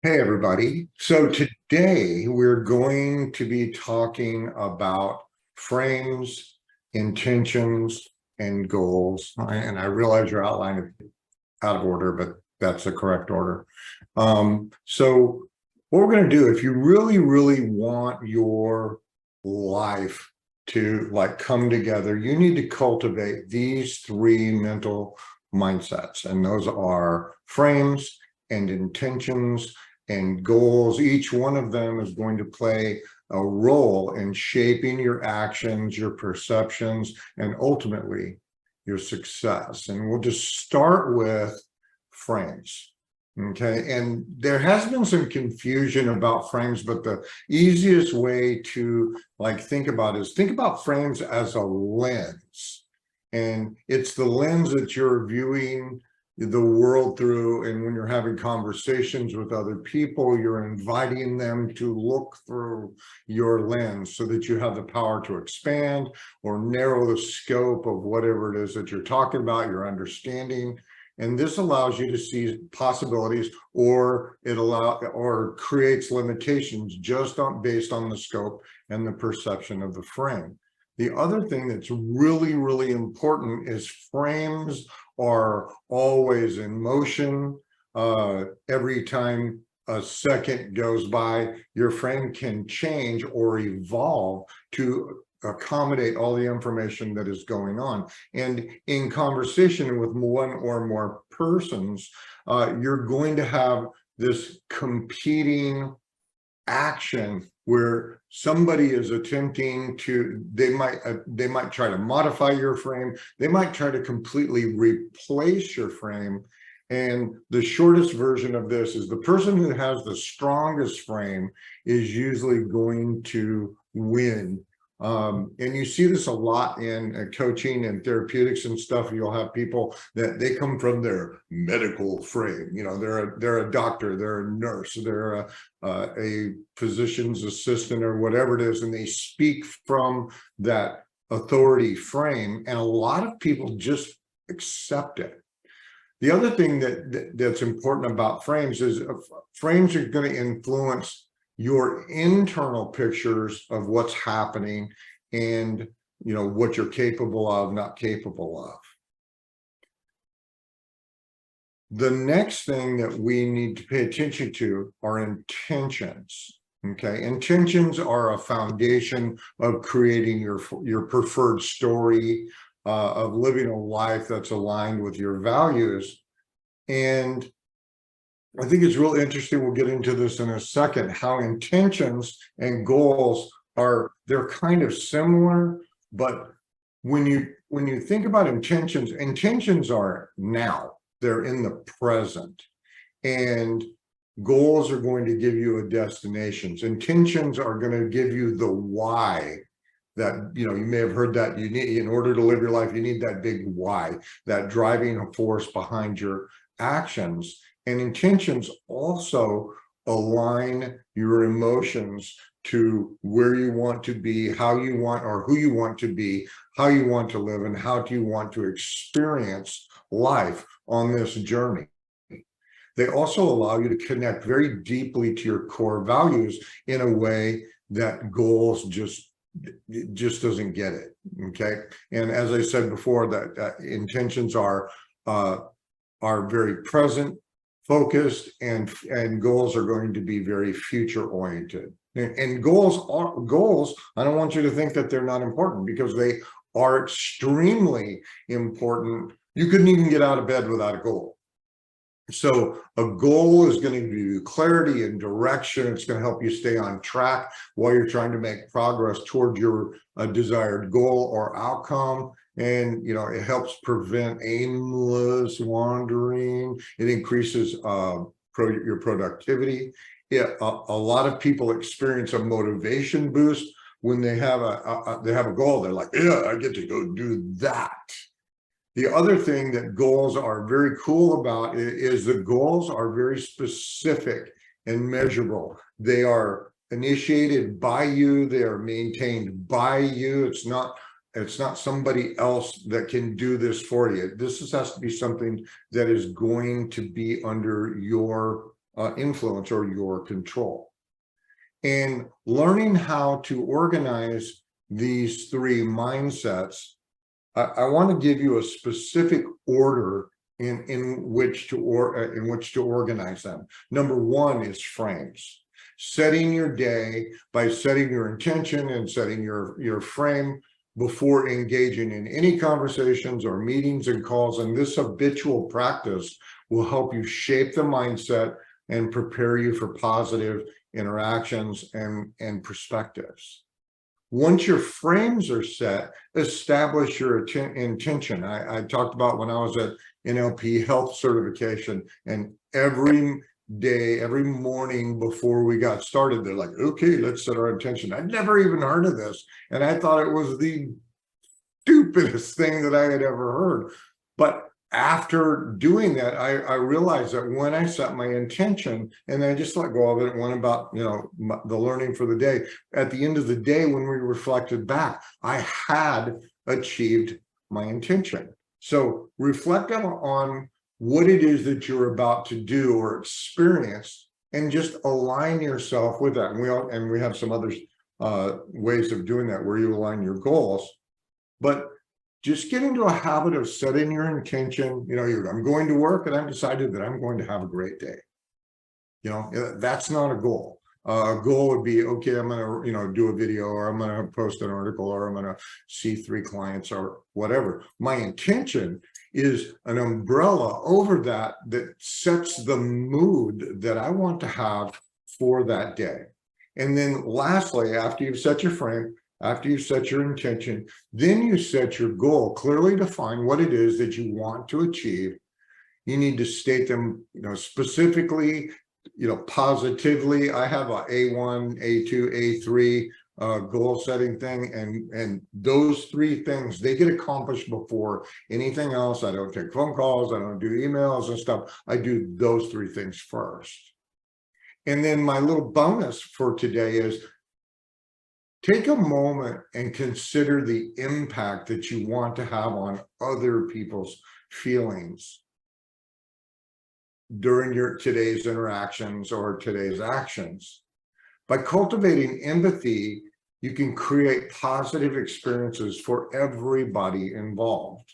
Hey, everybody. So today we're going to be talking about frames, intentions, and goals. And I realize your outline is out of order, but that's the correct order. So what we're going to do, if you really, really want your life to come together, you need to cultivate these three mental mindsets. And those are frames and intentions and goals. Each one of them is going to play a role in shaping your actions, your perceptions, and ultimately your success. And we'll just start with frames. Okay, and there has been some confusion about frames, but the easiest way to think about frames as a lens. And it's the lens that you're viewing the world through. And when you're having conversations with other people, you're inviting them to look through your lens so that you have the power to expand or narrow the scope of whatever it is that you're talking about, your understanding. And this allows you to see possibilities, or creates limitations just based on the scope and the perception of the frame. The other thing that's really, really important is frames are always in motion. Every time a second goes by, your frame can change or evolve to accommodate all the information that is going on. And in conversation with one or more persons, you're going to have this competing action where somebody is attempting to, they might try to modify your frame, they might try to completely replace your frame. And the shortest version of this is the person who has the strongest frame is usually going to win. And you see this a lot in coaching and therapeutics and stuff. You'll have people that they come from their medical frame. You know, they're a doctor, they're a nurse, they're a physician's assistant or whatever it is, and they speak from that authority frame. And a lot of people just accept it. The other thing that's important about frames is frames are going to influence your internal pictures of what's happening and what you're capable of, not capable of. The next thing that we need to pay attention to are intentions. Okay, intentions are a foundation of creating your preferred story, of living a life that's aligned with your values. And I think it's really interesting, we'll get into this in a second, how intentions and goals they're kind of similar, but when you think about intentions are now, they're in the present, and goals are going to give you a destination. Intentions are going to give you the why. That you may have heard that you need, in order to live your life, you need that big why, that driving force behind your actions. And intentions also align your emotions to where you want to be, how you want, or who you want to be, how you want to live, and how do you want to experience life on this journey. They also allow you to connect very deeply to your core values in a way that goals just doesn't get it. Okay, and as I said before, that intentions are very present, focused, and goals are going to be very future oriented. And goals, I don't want you to think that they're not important, because they are extremely important. You couldn't even get out of bed without a goal. So a goal is going to give you clarity and direction. It's going to help you stay on track while you're trying to make progress toward your desired goal or outcome. And it helps prevent aimless wandering. It increases your productivity. A lot of people experience a motivation boost when they have a goal. They're like, yeah, I get to go do that. The other thing that goals are very cool about is the goals are very specific and measurable. They are initiated by you. They are maintained by you. It's not somebody else that can do this for you. This has to be something that is going to be under your influence or your control. And learning how to organize these three mindsets, I want to give you a specific order in which to organize them. Number one is frames. Setting your day by setting your intention and setting your frame before engaging in any conversations or meetings and calls. And this habitual practice will help you shape the mindset and prepare you for positive interactions and perspectives. Once your frames are set, establish your intention. I talked about when I was at NLP health certification, and every day, every morning before we got started, they're like, okay, let's set our intention. I'd never even heard of this. And I thought it was the stupidest thing that I had ever heard. But after doing that, I realized that when I set my intention and I just let go of it, went about, the learning for the day, at the end of the day, when we reflected back, I had achieved my intention. So reflect on what it is that you're about to do or experience and just align yourself with that. And we have some other ways of doing that where you align your goals. But just get into a habit of setting your intention. I'm going to work and I've decided that I'm going to have a great day. That's not a goal. A goal would be, okay, I'm going to, do a video, or I'm going to post an article, or I'm going to see 3 clients or whatever. My intention is an umbrella over that sets the mood that I want to have for that day. And then lastly, after you've set your frame, after you set your intention, then you set your goal, clearly define what it is that you want to achieve. You need to state them, specifically, positively. I have a A1, A2, A3 goal setting thing, and those 3 things, they get accomplished before anything else. I don't take phone calls, I don't do emails and stuff. I do those 3 things first. And then my little bonus for today is, take a moment and consider the impact that you want to have on other people's feelings during today's interactions or today's actions. By cultivating empathy, you can create positive experiences for everybody involved.